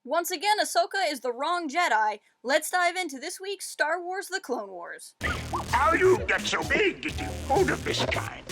Once again, Ahsoka is the wrong Jedi. Let's dive into this week's Star Wars The Clone Wars. How you get so big getting food of this kind?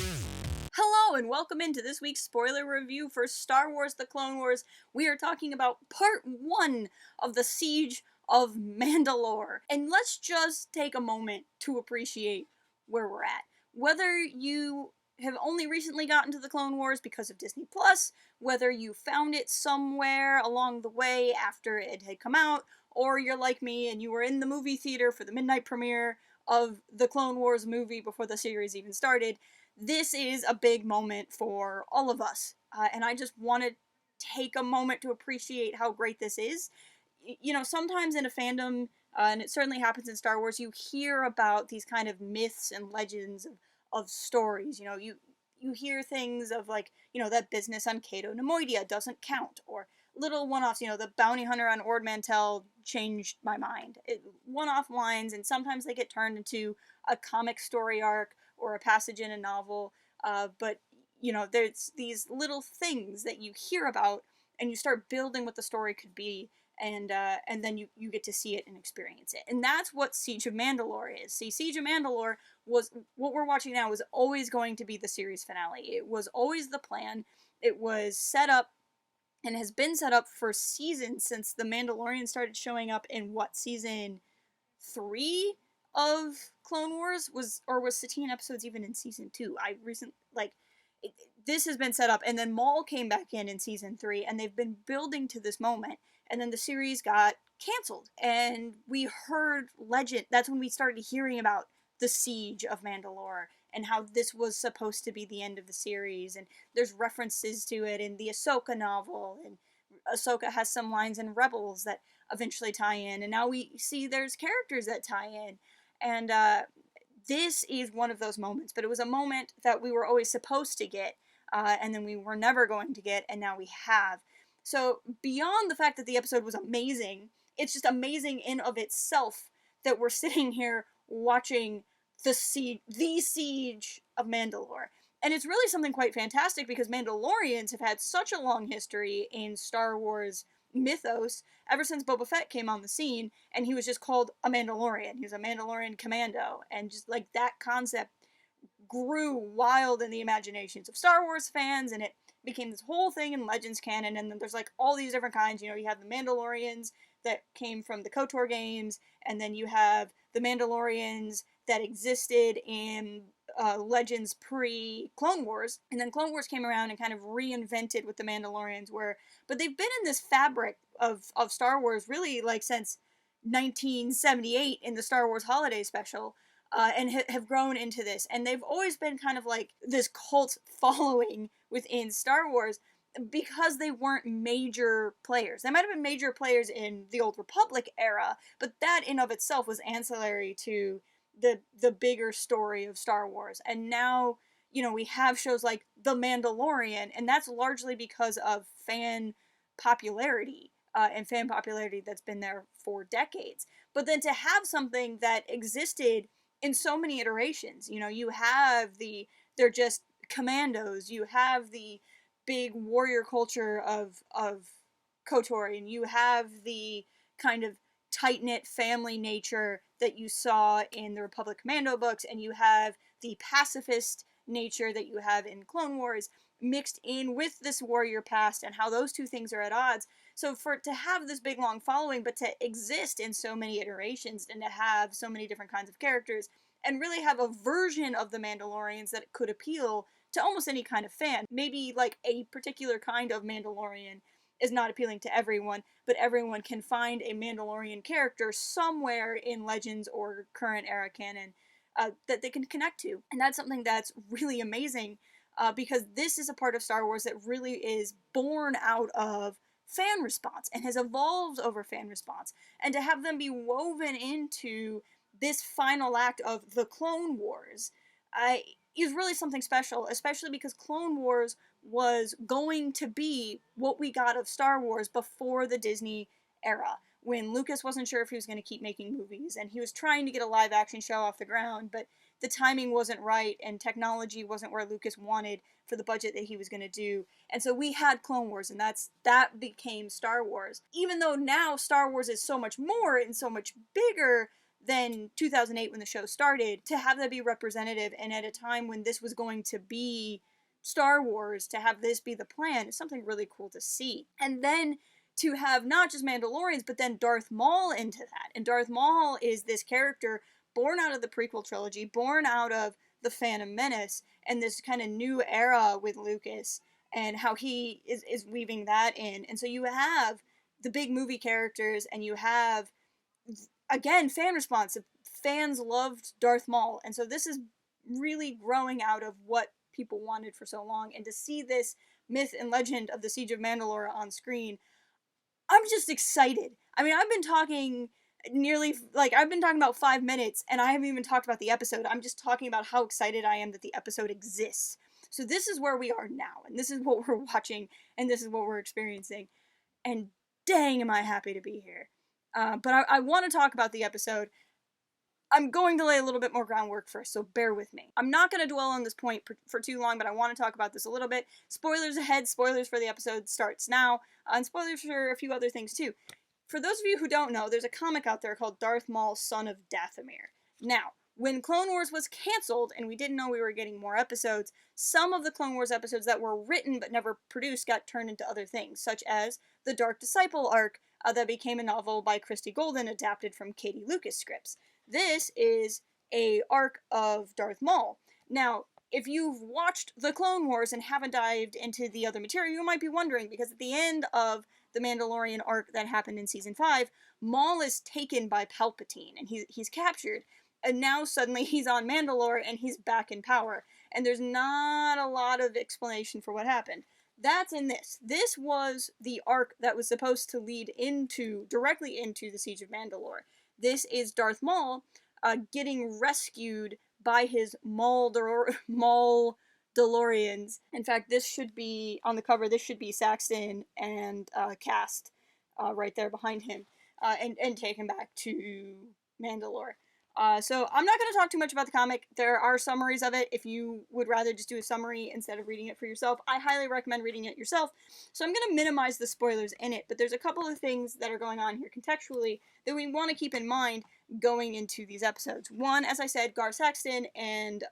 Hello and welcome into this week's spoiler review for Star Wars The Clone Wars. We are talking about part 1 of the Siege of Mandalore. And let's just take a moment to appreciate where we're at. Whether you have only recently gotten to the Clone Wars because of Disney Plus, whether you found it somewhere along the way after it had come out, or you're like me and you were in the movie theater for the midnight premiere of the Clone Wars movie before the series even started, this is a big moment for all of us. And I just want to take a moment to appreciate how great this is. You know, sometimes in a fandom, and it certainly happens in Star Wars, you hear about these kind of myths and legends of stories. You know, you hear things of like, you know, that business on Cato Nemoidia doesn't count, or little one-offs, you know, the bounty hunter on Ord Mantell changed my mind. One-off lines, and sometimes they get turned into a comic story arc or a passage in a novel, but, you know, there's these little things that you hear about, and you start building what the story could be, and then you get to see it and experience it. And that's what Siege of Mandalore is. See, Siege of Mandalore was, what we're watching now was always going to be the series finale. It was always the plan. It was set up and has been set up for seasons since the Mandalorian started showing up in season 3 of Clone Wars? Was Satine episodes even in season 2? This has been set up, and then Maul came back in season 3, and they've been building to this moment, and then the series got canceled, and we heard legend. That's when we started hearing about the Siege of Mandalore, and how this was supposed to be the end of the series, and there's references to it in the Ahsoka novel, and Ahsoka has some lines in Rebels that eventually tie in, and now we see there's characters that tie in, and this is one of those moments, but it was a moment that we were always supposed to get, and then we were never going to get, and now we have. So beyond the fact that the episode was amazing, it's just amazing in of itself that we're sitting here watching the Siege of Mandalore. And it's really something quite fantastic because Mandalorians have had such a long history in Star Wars mythos ever since Boba Fett came on the scene, and he was just called a Mandalorian. He was a Mandalorian commando, and just like that concept grew wild in the imaginations of Star Wars fans, and it became this whole thing in Legends canon. And then there's like all these different kinds. You know, you have the Mandalorians that came from the KOTOR games, and then you have the Mandalorians that existed in Legends pre-Clone Wars, and then Clone Wars came around and kind of reinvented what the Mandalorians were. But they've been in this fabric of Star Wars really like since 1978 in the Star Wars Holiday Special, and have grown into this. And they've always been kind of like this cult following within Star Wars because they weren't major players. They might have been major players in the Old Republic era, but that in of itself was ancillary to the bigger story of Star Wars. And now, you know, we have shows like The Mandalorian, and that's largely because of fan popularity, and fan popularity that's been there for decades. But then to have something that existed in so many iterations, you know, you have they're just commandos, you have the big warrior culture of KOTOR, and you have the kind of tight-knit family nature that you saw in the Republic Commando books, and you have the pacifist nature that you have in Clone Wars mixed in with this warrior past, and how those two things are at odds. So to have this big long following, but to exist in so many iterations, and to have so many different kinds of characters, and really have a version of the Mandalorians that could appeal to almost any kind of fan. Maybe like a particular kind of Mandalorian is not appealing to everyone, but everyone can find a Mandalorian character somewhere in Legends or current era canon that they can connect to. And that's something that's really amazing, because this is a part of Star Wars that really is born out of fan response and has evolved over fan response. And to have them be woven into this final act of the Clone Wars is really something special, especially because Clone Wars was going to be what we got of Star Wars before the Disney era, when Lucas wasn't sure if he was going to keep making movies, and he was trying to get a live action show off the ground, but the timing wasn't right, and technology wasn't where Lucas wanted for the budget that he was going to do. And so we had Clone Wars, and that became Star Wars. Even though now Star Wars is so much more and so much bigger than 2008 when the show started, to have that be representative, and at a time when this was going to be Star Wars, to have this be the plan, is something really cool to see. And then to have not just Mandalorians, but then Darth Maul into that. And Darth Maul is this character born out of the prequel trilogy, born out of the Phantom Menace, and this kind of new era with Lucas, and how he is weaving that in. And so you have the big movie characters, and you have, again, fan response. Fans loved Darth Maul, and so this is really growing out of what people wanted for so long. And to see this myth and legend of the Siege of Mandalore on screen, I'm just excited. I mean, I've been talking about 5 minutes, and I haven't even talked about the episode. I'm just talking about how excited I am that the episode exists. So this is where we are now, and this is what we're watching, and this is what we're experiencing. And dang, am I happy to be here. But I want to talk about the episode. I'm going to lay a little bit more groundwork first, so bear with me. I'm not going to dwell on this point for too long, but I want to talk about this a little bit. Spoilers ahead, spoilers for the episode starts now, and spoilers for a few other things too. For those of you who don't know, there's a comic out there called Darth Maul, Son of Dathomir. Now, when Clone Wars was canceled, and we didn't know we were getting more episodes, some of the Clone Wars episodes that were written but never produced got turned into other things, such as the Dark Disciple arc that became a novel by Christie Golden, adapted from Katie Lucas scripts. This is a arc of Darth Maul. Now, if you've watched the Clone Wars and haven't dived into the other material, you might be wondering, because at the end of the Mandalorian arc that happened in Season 5, Maul is taken by Palpatine, and he's captured. And now suddenly he's on Mandalore, and he's back in power. And there's not a lot of explanation for what happened. That's in this. This was the arc that was supposed to lead directly into the Siege of Mandalore. This is Darth Maul getting rescued by his Maul DeLoreans. In fact, this should be, on the cover, this should be Saxton and Cast right there behind him, and taken back to Mandalore. So I'm not going to talk too much about the comic. There are summaries of it. If you would rather just do a summary instead of reading it for yourself, I highly recommend reading it yourself. So I'm going to minimize the spoilers in it, but there's a couple of things that are going on here contextually that we want to keep in mind going into these episodes. One, as I said, Gar Saxton and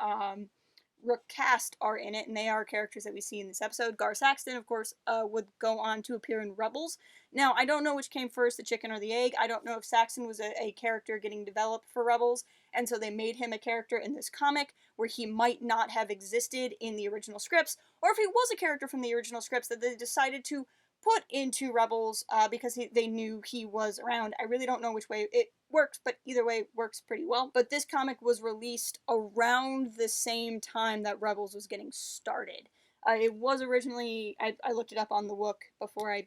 Rook Cast are in it, and they are characters that we see in this episode. Gar Saxton, of course, would go on to appear in Rebels. Now, I don't know which came first, the chicken or the egg. I don't know if Saxton was a character getting developed for Rebels, and so they made him a character in this comic where he might not have existed in the original scripts, or if he was a character from the original scripts that they decided to put into Rebels because they knew he was around. I really don't know which way it works, but either way works pretty well. But this comic was released around the same time that Rebels was getting started. It was originally, I looked it up on the Wook before I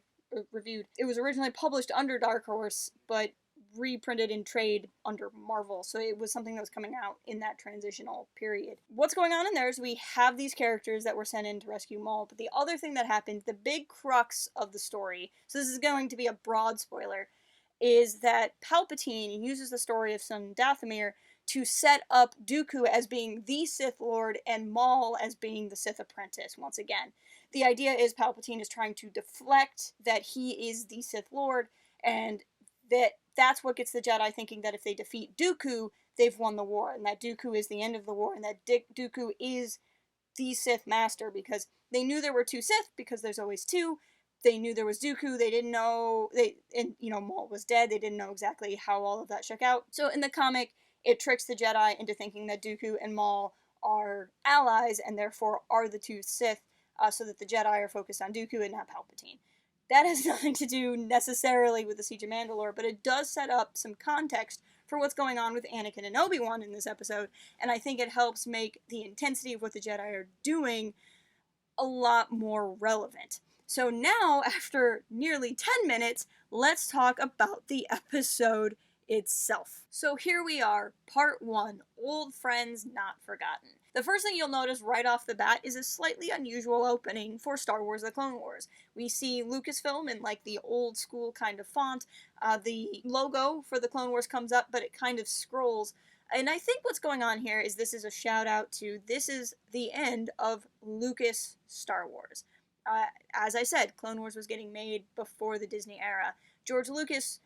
reviewed. It was originally published under Dark Horse, but reprinted in trade under Marvel, so it was something that was coming out in that transitional period. What's going on in there is we have these characters that were sent in to rescue Maul, but the other thing that happened, the big crux of the story, so this is going to be a broad spoiler, is that Palpatine uses the story of Son Dathomir to set up Dooku as being the Sith Lord and Maul as being the Sith apprentice once again. The idea is Palpatine is trying to deflect that he is the Sith Lord, and that's what gets the Jedi thinking that if they defeat Dooku, they've won the war, and that Dooku is the end of the war, and that Dooku is the Sith Master, because they knew there were two Sith, because there's always two. They knew there was Dooku, they didn't know, Maul was dead, they didn't know exactly how all of that shook out. So in the comic, it tricks the Jedi into thinking that Dooku and Maul are allies, and therefore are the two Sith, so that the Jedi are focused on Dooku and not Palpatine. That has nothing to do necessarily with the Siege of Mandalore, but it does set up some context for what's going on with Anakin and Obi-Wan in this episode, and I think it helps make the intensity of what the Jedi are doing a lot more relevant. So now, after nearly 10 minutes, let's talk about the episode itself. So here we are, part 1, Old Friends Not Forgotten. The first thing you'll notice right off the bat is a slightly unusual opening for Star Wars The Clone Wars. We see Lucasfilm in like the old school kind of font. The logo for The Clone Wars comes up, but it kind of scrolls. And I think what's going on here is this is a shout out to this is the end of Lucas Star Wars. As I said, Clone Wars was getting made before the Disney era. George Lucas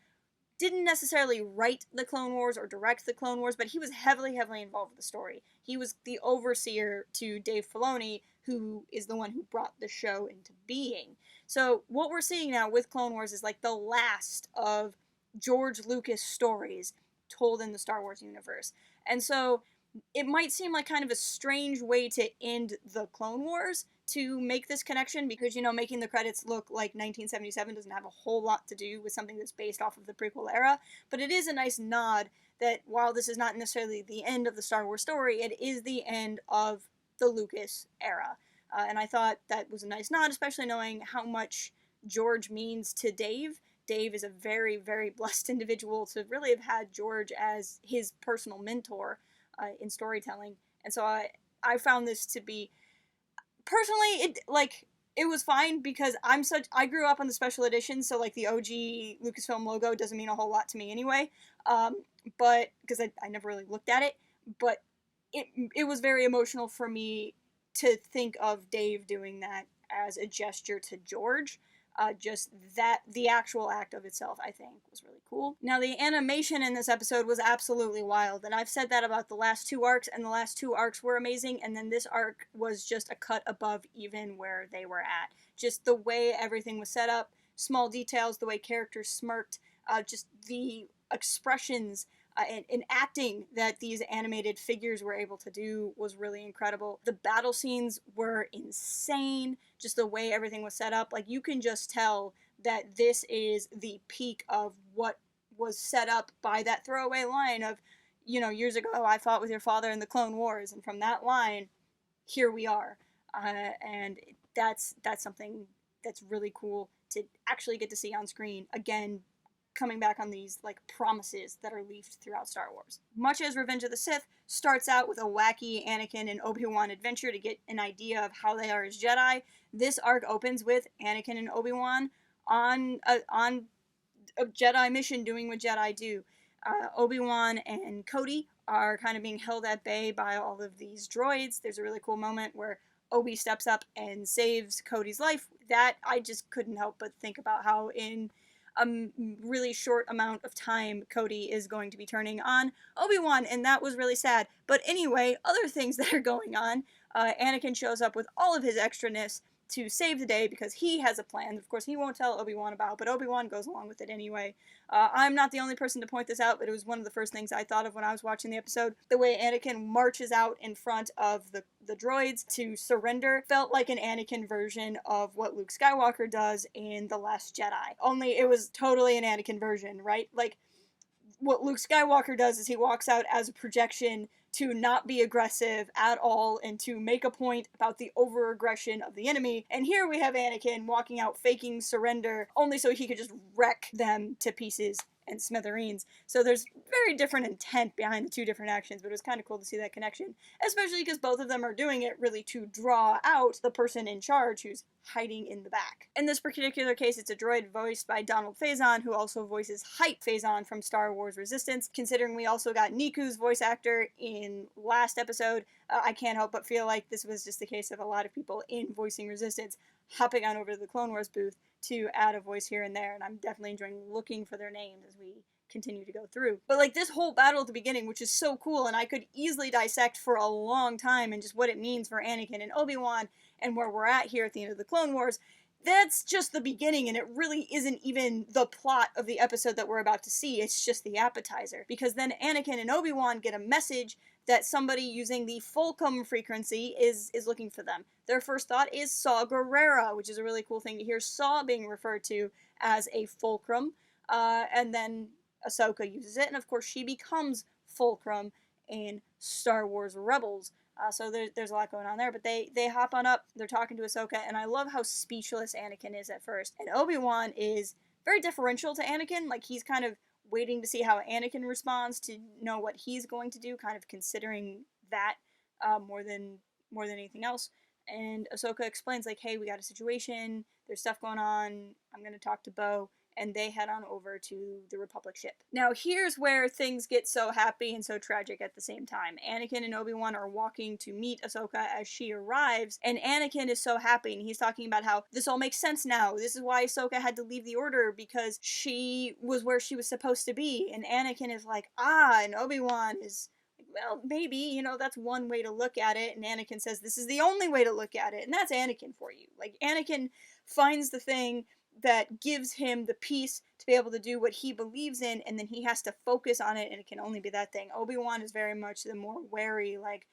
didn't necessarily write the Clone Wars or direct the Clone Wars, but he was heavily involved with the story. He was the overseer to Dave Filoni, who is the one who brought the show into being. So what we're seeing now with Clone Wars is like the last of George Lucas stories told in the Star Wars universe. And so it might seem like kind of a strange way to end the Clone Wars to make this connection because, you know, making the credits look like 1977 doesn't have a whole lot to do with something that's based off of the prequel era, but it is a nice nod that while this is not necessarily the end of the Star Wars story, it is the end of the Lucas era. And I thought that was a nice nod, especially knowing how much George means to Dave. Dave is a very, very blessed individual to really have had George as his personal mentor in storytelling. And so I found this to be, personally, it was fine because I grew up on the special editions, so like the OG Lucasfilm logo doesn't mean a whole lot to me anyway. But because I never really looked at it, but it was very emotional for me to think of Dave doing that as a gesture to George. Just that, the actual act of itself, I think, was really cool. Now, the animation in this episode was absolutely wild, and I've said that about the last two arcs, and the last two arcs were amazing, and then this arc was just a cut above even where they were at. Just the way everything was set up, small details, the way characters smirked, just the expressions and acting that these animated figures were able to do was really incredible. The battle scenes were insane. Just the way everything was set up. Like, you can just tell that this is the peak of what was set up by that throwaway line of, you know, years ago, I fought with your father in the Clone Wars. And from that line, here we are. And that's something that's really cool to actually get to see on screen. Again, coming back on these like promises that are leafed throughout Star Wars. Much as Revenge of the Sith starts out with a wacky Anakin and Obi-Wan adventure to get an idea of how they are as Jedi, this arc opens with Anakin and Obi-Wan on a Jedi mission doing what Jedi do. Obi-Wan and Cody are kind of being held at bay by all of these droids. There's a really cool moment where Obi steps up and saves Cody's life. That I just couldn't help but think about how in a really short amount of time Cody is going to be turning on Obi-Wan, and that was really sad. But anyway, other things that are going on. Anakin shows up with all of his extraness to save the day because he has a plan. Of course, he won't tell Obi-Wan about, but Obi-Wan goes along with it anyway. I'm not the only person to point this out, but it was one of the first things I thought of when I was watching the episode. The way Anakin marches out in front of the droids to surrender felt like an Anakin version of what Luke Skywalker does in The Last Jedi. Only it was totally an Anakin version, right? Like, what Luke Skywalker does is he walks out as a projection to not be aggressive at all and to make a point about the over-aggression of the enemy. And here we have Anakin walking out faking surrender only so he could just wreck them to pieces and smithereens. So there's very different intent behind the two different actions, but it was kind of cool to see that connection, especially because both of them are doing it really to draw out the person in charge who's hiding in the back. In this particular case, it's a droid voiced by Donald Faison, who also voices Hype Faison from Star Wars Resistance. Considering we also got Niku's voice actor in last episode, I can't help but feel like this was just the case of a lot of people in voicing Resistance hopping on over to the Clone Wars booth to add a voice here and there, and I'm definitely enjoying looking for their names as we continue to go through. But like this whole battle at the beginning, which is so cool, and I could easily dissect for a long time and just what it means for Anakin and Obi-Wan and where we're at here at the end of the Clone Wars, that's just the beginning, and it really isn't even the plot of the episode that we're about to see. It's just the appetizer. Because then Anakin and Obi-Wan get a message that somebody using the Fulcrum frequency is looking for them. Their first thought is Saw Gerrera, which is a really cool thing to hear Saw being referred to as a Fulcrum. And then Ahsoka uses it, and of course she becomes Fulcrum in Star Wars Rebels. So there's a lot going on there, but they hop on up, they're talking to Ahsoka, and I love how speechless Anakin is at first. And Obi-Wan is very deferential to Anakin, like he's kind of waiting to see how Anakin responds to know what he's going to do, kind of considering that more than anything else. And Ahsoka explains like, hey, we got a situation. There's stuff going on. I'm gonna talk to Bo, and they head on over to the Republic ship. Now, here's where things get so happy and so tragic at the same time. Anakin and Obi-Wan are walking to meet Ahsoka as she arrives, and Anakin is so happy, and he's talking about how this all makes sense now. This is why Ahsoka had to leave the Order, because she was where she was supposed to be. And Anakin is like, and Obi-Wan is well, maybe, you know, that's one way to look at it. And Anakin says, this is the only way to look at it. And that's Anakin for you. Like, Anakin finds the thing that gives him the peace to be able to do what he believes in, and then he has to focus on it, and it can only be that thing. Obi-Wan is very much the more wary, like,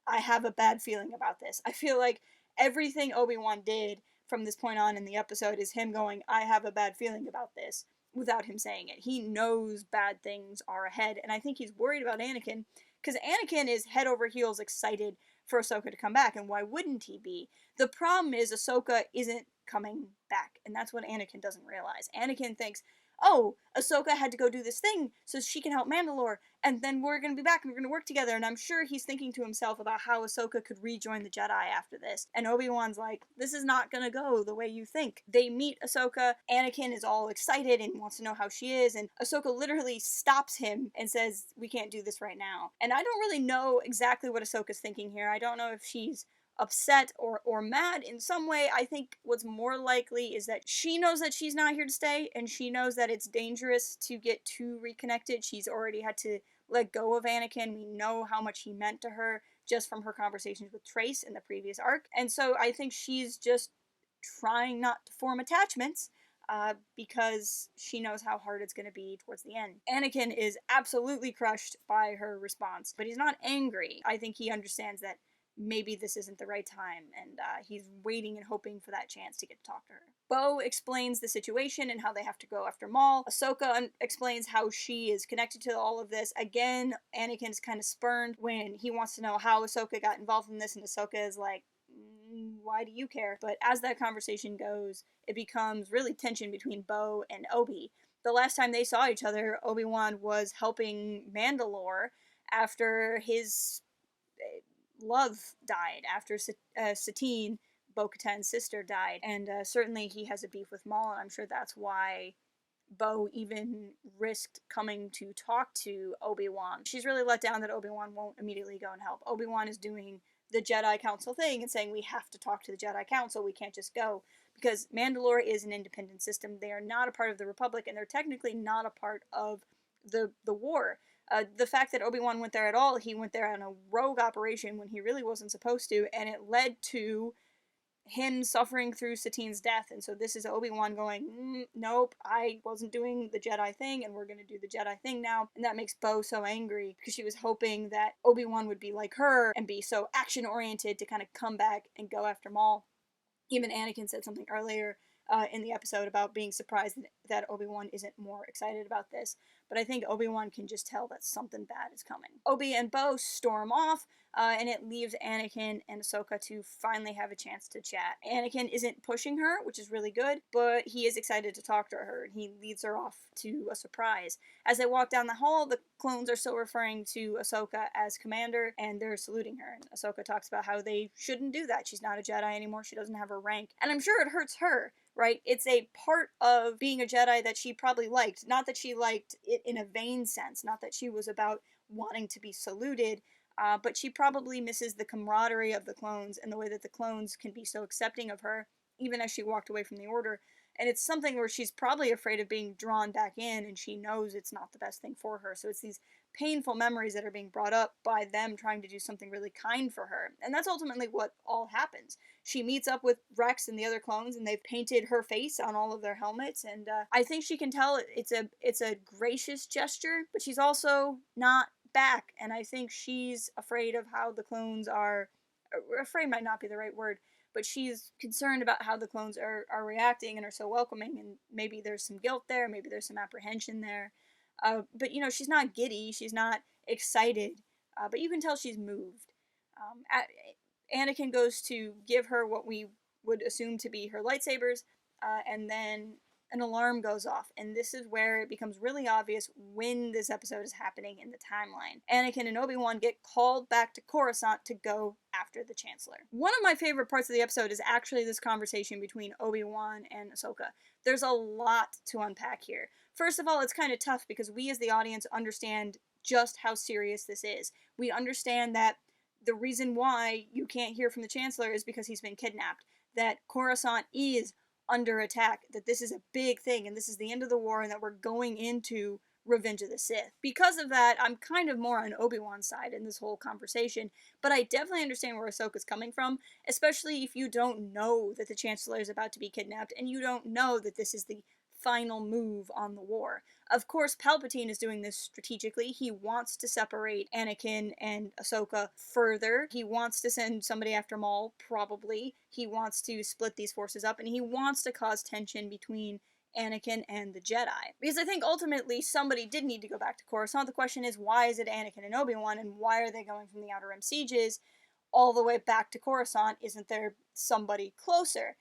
I have a bad feeling about this. I feel like everything Obi-Wan did from this point on in the episode is him going, I have a bad feeling about this, without him saying it. He knows bad things are ahead, and I think he's worried about Anakin, because Anakin is head over heels excited for Ahsoka to come back, and why wouldn't he be? The problem is Ahsoka isn't coming back, and that's what Anakin doesn't realize. Anakin thinks, oh, Ahsoka had to go do this thing so she can help Mandalore, and then we're going to be back and we're going to work together. And I'm sure he's thinking to himself about how Ahsoka could rejoin the Jedi after this. And Obi-Wan's like, this is not going to go the way you think. They meet Ahsoka. Anakin is all excited and wants to know how she is. And Ahsoka literally stops him and says, we can't do this right now. And I don't really know exactly what Ahsoka's thinking here. I don't know if she's upset or mad in some way. I think what's more likely is that she knows that she's not here to stay, and she knows that it's dangerous to get too reconnected. She's already had to let go of Anakin. We know how much he meant to her just from her conversations with Trace in the previous arc. And so I think she's just trying not to form attachments, because she knows how hard it's going to be towards the end. Anakin is absolutely crushed by her response, but he's not angry. I think he understands that maybe this isn't the right time, and he's waiting and hoping for that chance to get to talk to her. Bo explains the situation and how they have to go after Maul. Ahsoka explains how she is connected to all of this. Again, Anakin's kind of spurned when he wants to know how Ahsoka got involved in this, and Ahsoka is like, why do you care? But as that conversation goes, it becomes really tension between Bo and Obi. The last time they saw each other, Obi-Wan was helping Mandalore after his love died, after Satine, Bo-Katan's sister, died, and certainly he has a beef with Maul, and I'm sure that's why Bo even risked coming to talk to Obi-Wan. She's really let down that Obi-Wan won't immediately go and help. Obi-Wan is doing the Jedi Council thing and saying, we have to talk to the Jedi Council, we can't just go, because Mandalore is an independent system. They are not a part of the Republic, and they're technically not a part of the war. The fact that Obi-Wan went there at all, he went there on a rogue operation when he really wasn't supposed to, and it led to him suffering through Satine's death. And so this is Obi-Wan going, nope, I wasn't doing the Jedi thing, and we're going to do the Jedi thing now. And that makes Bo so angry, because she was hoping that Obi-Wan would be like her and be so action-oriented to kind of come back and go after Maul. Even Anakin said something earlier in the episode about being surprised that Obi-Wan isn't more excited about this. But I think Obi-Wan can just tell that something bad is coming. Obi and Bo storm off, and it leaves Anakin and Ahsoka to finally have a chance to chat. Anakin isn't pushing her, which is really good, but he is excited to talk to her, and he leads her off to a surprise. As they walk down the hall, the clones are still referring to Ahsoka as Commander, and they're saluting her. And Ahsoka talks about how they shouldn't do that. She's not a Jedi anymore. She doesn't have her rank. And I'm sure it hurts her, right? It's a part of being a Jedi that she probably liked. Not that she liked it in a vain sense, not that she was about wanting to be saluted, but she probably misses the camaraderie of the clones and the way that the clones can be so accepting of her, even as she walked away from the Order. And it's something where she's probably afraid of being drawn back in, and she knows it's not the best thing for her. So it's these painful memories that are being brought up by them trying to do something really kind for her. And that's ultimately what all happens. She meets up with Rex and the other clones, and they've painted her face on all of their helmets, and I think she can tell it's a gracious gesture, but she's also not back, and I think she's afraid of how the clones are. Afraid might not be the right word, but she's concerned about how the clones are reacting and are so welcoming, and maybe there's some guilt there, maybe there's some apprehension there. But, you know, she's not giddy, she's not excited, but you can tell she's moved. Anakin goes to give her what we would assume to be her lightsabers, and then an alarm goes off, and this is where it becomes really obvious when this episode is happening in the timeline. Anakin and Obi-Wan get called back to Coruscant to go after the Chancellor. One of my favorite parts of the episode is actually this conversation between Obi-Wan and Ahsoka. There's a lot to unpack here. First of all, it's kind of tough because we as the audience understand just how serious this is. We understand that the reason why you can't hear from the Chancellor is because he's been kidnapped, that Coruscant is under attack, that this is a big thing, and this is the end of the war, and that we're going into Revenge of the Sith. Because of that, I'm kind of more on Obi-Wan's side in this whole conversation, but I definitely understand where Ahsoka's coming from, especially if you don't know that the Chancellor is about to be kidnapped, and you don't know that this is the final move on the war. Of course, Palpatine is doing this strategically. He wants to separate Anakin and Ahsoka further. He wants to send somebody after Maul, probably. He wants to split these forces up, and he wants to cause tension between Anakin and the Jedi. Because I think ultimately somebody did need to go back to Coruscant. The question is, why is it Anakin and Obi-Wan, and why are they going from the Outer Rim sieges all the way back to Coruscant? Isn't there somebody closer?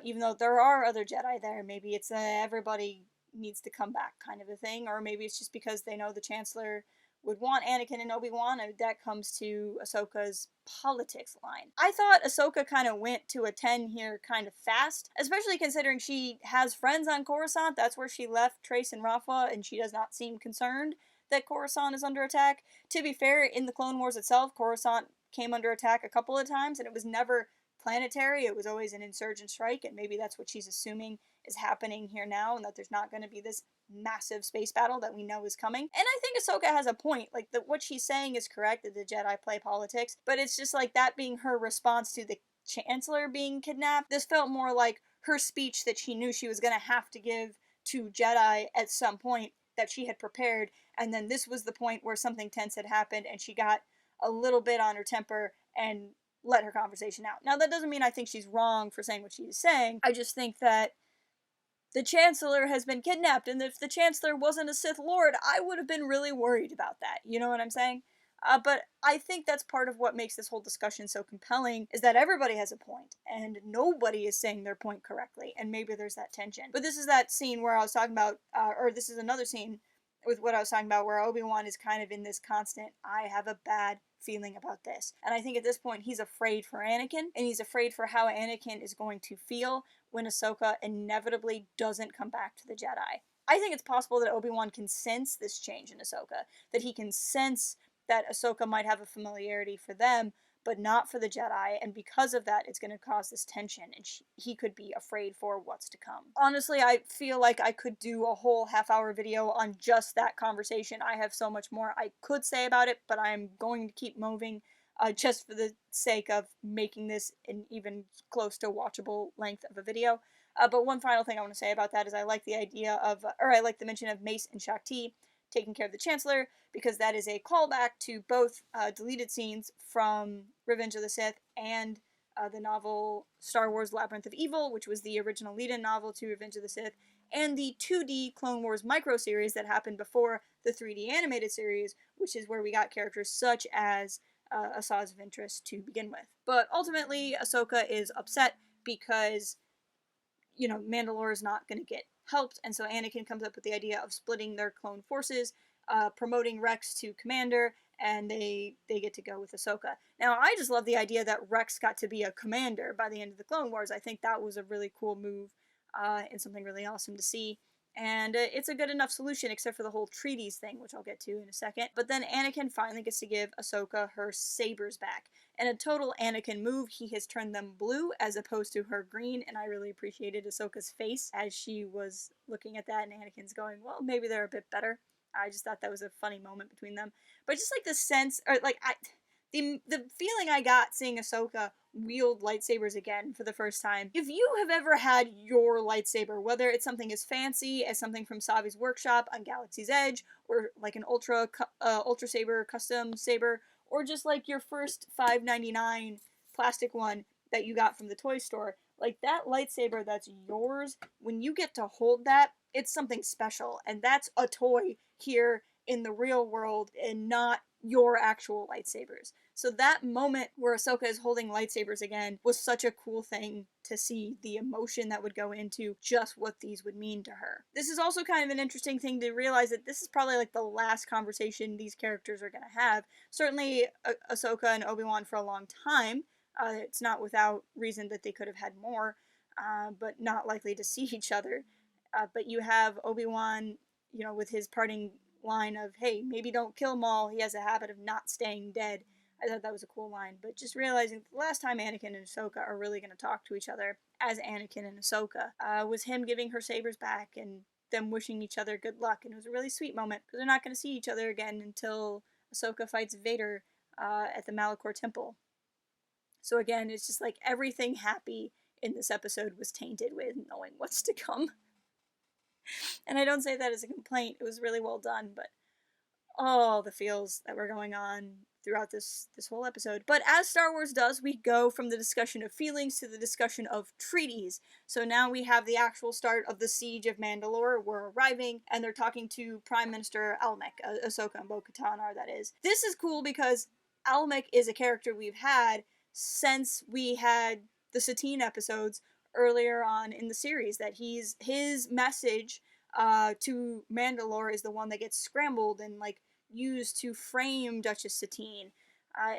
Even though there are other Jedi there, maybe it's everybody needs to come back kind of a thing, or maybe it's just because they know the Chancellor would want Anakin and Obi-Wan, and that comes to Ahsoka's politics line. I thought Ahsoka kind of went to a 10 here kind of fast, especially considering she has friends on Coruscant. That's where she left Trace and Rafa, and she does not seem concerned that Coruscant is under attack. To be fair, in the Clone Wars itself, Coruscant came under attack a couple of times, and it was never planetary. It was always an insurgent strike, and maybe that's what she's assuming is happening here now, and that there's not going to be this massive space battle that we know is coming. And I think Ahsoka has a point. Like, what she's saying is correct, that the Jedi play politics, but it's just like that being her response to the Chancellor being kidnapped. This felt more like her speech that she knew she was going to have to give to Jedi at some point that she had prepared, and then this was the point where something tense had happened, and she got a little bit on her temper and let her conversation out. Now, that doesn't mean I think she's wrong for saying what she's saying. I just think that the Chancellor has been kidnapped, and if the Chancellor wasn't a Sith Lord, I would have been really worried about that. You know what I'm saying? But I think that's part of what makes this whole discussion so compelling, is that everybody has a point, and nobody is saying their point correctly, and maybe there's that tension. But this is that scene where I was talking about, or this is another scene with what I was talking about, where Obi-Wan is kind of in this constant, I have a bad feeling about this. And I think at this point, he's afraid for Anakin, and he's afraid for how Anakin is going to feel when Ahsoka inevitably doesn't come back to the Jedi. I think it's possible that Obi-Wan can sense this change in Ahsoka, that he can sense that Ahsoka might have a familiarity for them, but not for the Jedi, and because of that, it's going to cause this tension, and he could be afraid for what's to come. Honestly, I feel like I could do a whole half-hour video on just that conversation. I have so much more I could say about it, but I'm going to keep moving, just for the sake of making this an even close to watchable length of a video. But one final thing I want to say about that is I like the idea of, or I like the mention of Mace and Shakti taking care of the Chancellor, because that is a callback to both deleted scenes from Revenge of the Sith and the novel Star Wars Labyrinth of Evil, which was the original lead-in novel to Revenge of the Sith, and the 2D Clone Wars micro-series that happened before the 3D animated series, which is where we got characters such as Asajj Ventress to begin with. But ultimately, Ahsoka is upset because, you know, Mandalore is not going to get helped, and so Anakin comes up with the idea of splitting their clone forces, promoting Rex to commander, and they get to go with Ahsoka. Now, I just love the idea that Rex got to be a commander by the end of the Clone Wars. I think that was a really cool move, and something really awesome to see. And it's a good enough solution, except for the whole treaties thing, which I'll get to in a second. But then Anakin finally gets to give Ahsoka her sabers back. In a total Anakin move, he has turned them blue as opposed to her green, and I really appreciated Ahsoka's face as she was looking at that, and Anakin's going, well, maybe they're a bit better. I just thought that was a funny moment between them. But just like the sense, or like, the feeling I got seeing Ahsoka wield lightsabers again for the first time. If you have ever had your lightsaber, whether it's something as fancy as something from Savi's workshop on Galaxy's Edge, or like an ultra saber, custom saber, or just like your first $5.99 plastic one that you got from the toy store, like that lightsaber that's yours, when you get to hold that, it's something special, and that's a toy here in the real world and not your actual lightsabers. So that moment where Ahsoka is holding lightsabers again was such a cool thing to see, the emotion that would go into just what these would mean to her. This is also kind of an interesting thing to realize that this is probably like the last conversation these characters are going to have. Certainly Ahsoka and Obi-Wan for a long time. It's not without reason that they could have had more, but not likely to see each other. But you have Obi-Wan, with his parting line of, hey, maybe don't kill Maul, he has a habit of not staying dead. I thought that was a cool line, but just realizing the last time Anakin and Ahsoka are really going to talk to each other as Anakin and Ahsoka was him giving her sabers back and them wishing each other good luck, and it was a really sweet moment because they're not going to see each other again until Ahsoka fights Vader at the Malachor Temple. So again, it's just like everything happy in this episode was tainted with knowing what's to come. And I don't say that as a complaint, it was really well done, but all the feels that were going on throughout this whole episode. But as Star Wars does, we go from the discussion of feelings to the discussion of treaties. So now we have the actual start of the siege of Mandalore. We're arriving, and they're talking to Prime Minister Almec, Ahsoka and Bo-Katan are, that is. This is cool because Almec is a character we've had since we had the Satine episodes earlier on in the series, that his message to Mandalore is the one that gets scrambled and like used to frame Duchess Satine,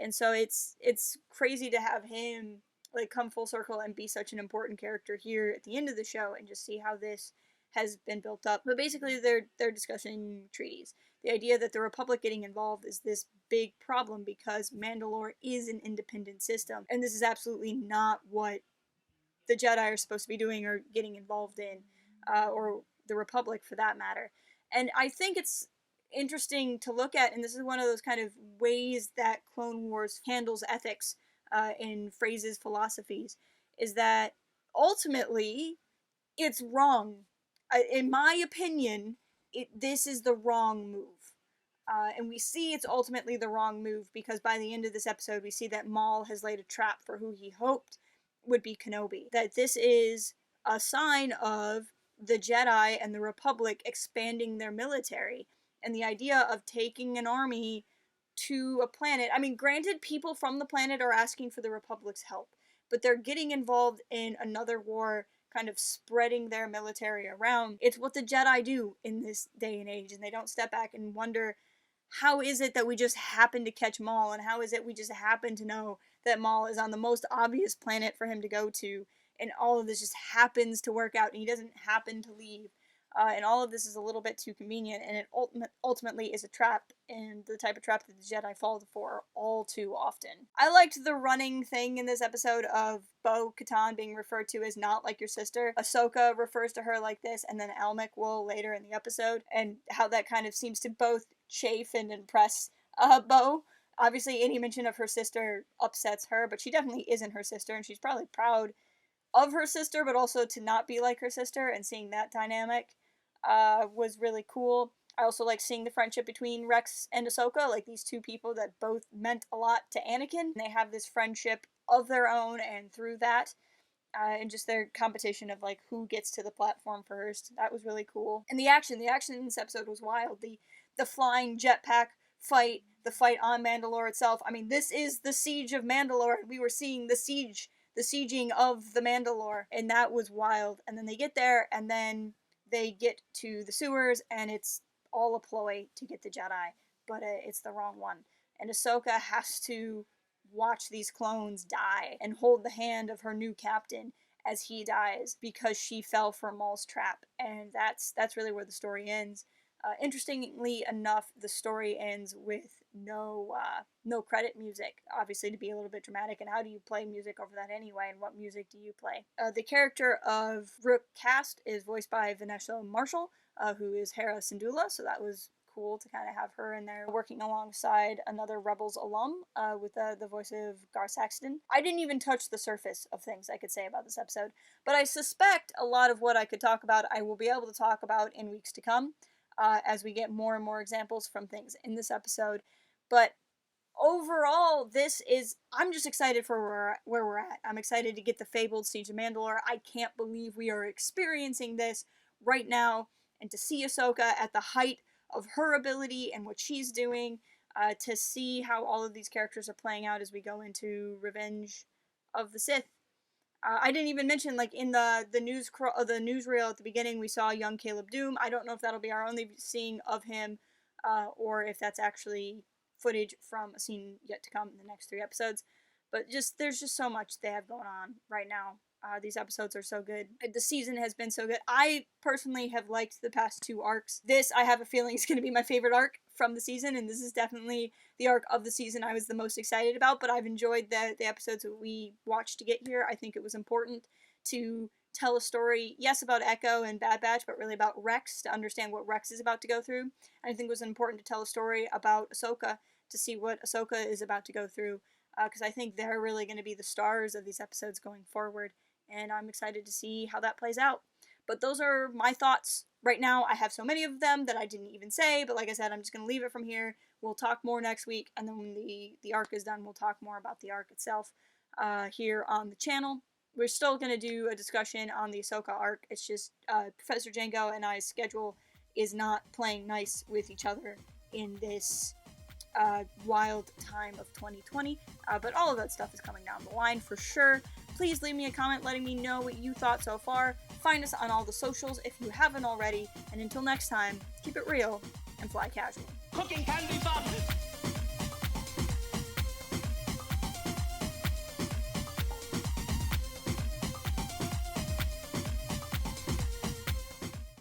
and so it's crazy to have him like come full circle and be such an important character here at the end of the show, and just see how this has been built up. But basically, they're discussing treaties. The idea that the Republic getting involved is this big problem because Mandalore is an independent system, and this is absolutely not what the Jedi are supposed to be doing or getting involved in, or the Republic for that matter. And I think it's interesting to look at, and this is one of those kind of ways that Clone Wars handles ethics in phrases, philosophies, is that ultimately it's wrong. In my opinion, this is the wrong move. And we see it's ultimately the wrong move because by the end of this episode, we see that Maul has laid a trap for who he hoped would be Kenobi. That this is a sign of the Jedi and the Republic expanding their military. And the idea of taking an army to a planet. I mean, granted, people from the planet are asking for the Republic's help, but they're getting involved in another war, kind of spreading their military around. It's what the Jedi do in this day and age, and they don't step back and wonder, how is it that we just happen to catch Maul, and how is it we just happen to know that Maul is on the most obvious planet for him to go to, and all of this just happens to work out, and he doesn't happen to leave. And all of this is a little bit too convenient, and it ultimately is a trap, and the type of trap that the Jedi fall for all too often. I liked the running thing in this episode of Bo-Katan being referred to as not like your sister. Ahsoka refers to her like this, and then Almec will later in the episode, and how that kind of seems to both chafe and impress Bo. Obviously, any mention of her sister upsets her, but she definitely isn't her sister, and she's probably proud of her sister, but also to not be like her sister, and seeing that dynamic was really cool. I also like seeing the friendship between Rex and Ahsoka, like these two people that both meant a lot to Anakin. They have this friendship of their own, and through that, and just their competition of like who gets to the platform first. That was really cool. And the action in this episode was wild. The flying jetpack fight, the fight on Mandalore itself. I mean, this is the siege of Mandalore. We were seeing the sieging of the Mandalore, and that was wild. And then they get there, and then they get to the sewers, and it's all a ploy to get the Jedi, but it's the wrong one. And Ahsoka has to watch these clones die and hold the hand of her new captain as he dies because she fell for Maul's trap. And that's really where the story ends. Interestingly enough, the story ends with no credit music, obviously to be a little bit dramatic. And how do you play music over that anyway? And what music do you play? The character of Rook Kast is voiced by Vanessa Marshall, who is Hera Syndulla. So that was cool to kind of have her in there working alongside another Rebels alum with the voice of Gar Saxton. I didn't even touch the surface of things I could say about this episode, but I suspect a lot of what I could talk about I will be able to talk about in weeks to come. As we get more and more examples from things in this episode. But overall, I'm just excited for where we're at. I'm excited to get the fabled Siege of Mandalore. I can't believe we are experiencing this right now, and to see Ahsoka at the height of her ability and what she's doing, to see how all of these characters are playing out as we go into Revenge of the Sith. I didn't even mention, like, in the newsreel at the beginning, we saw young Caleb Doom. I don't know if that'll be our only seeing of him, or if that's actually footage from a scene yet to come in the next 3 episodes. But there's just so much they have going on right now. These episodes are so good. The season has been so good. I personally have liked the past 2 arcs. This, I have a feeling, is going to be my favorite arc from the season, and this is definitely the arc of the season I was the most excited about, but I've enjoyed the episodes that we watched to get here. I think it was important to tell a story, yes, about Echo and Bad Batch, but really about Rex, to understand what Rex is about to go through. And I think it was important to tell a story about Ahsoka, to see what Ahsoka is about to go through, because I think they're really going to be the stars of these episodes going forward, and I'm excited to see how that plays out. But those are my thoughts right now. I have so many of them that I didn't even say, but like I said, I'm just going to leave it from here. We'll talk more next week, and then when the arc is done, we'll talk more about the arc itself here on the channel. We're still going to do a discussion on the Ahsoka arc. It's just Professor Django and I's schedule is not playing nice with each other in this wild time of 2020, but all of that stuff is coming down the line for sure. Please leave me a comment letting me know what you thought so far. Find us on all the socials if you haven't already, and until next time, keep it real and fly casual. Cooking can be fun.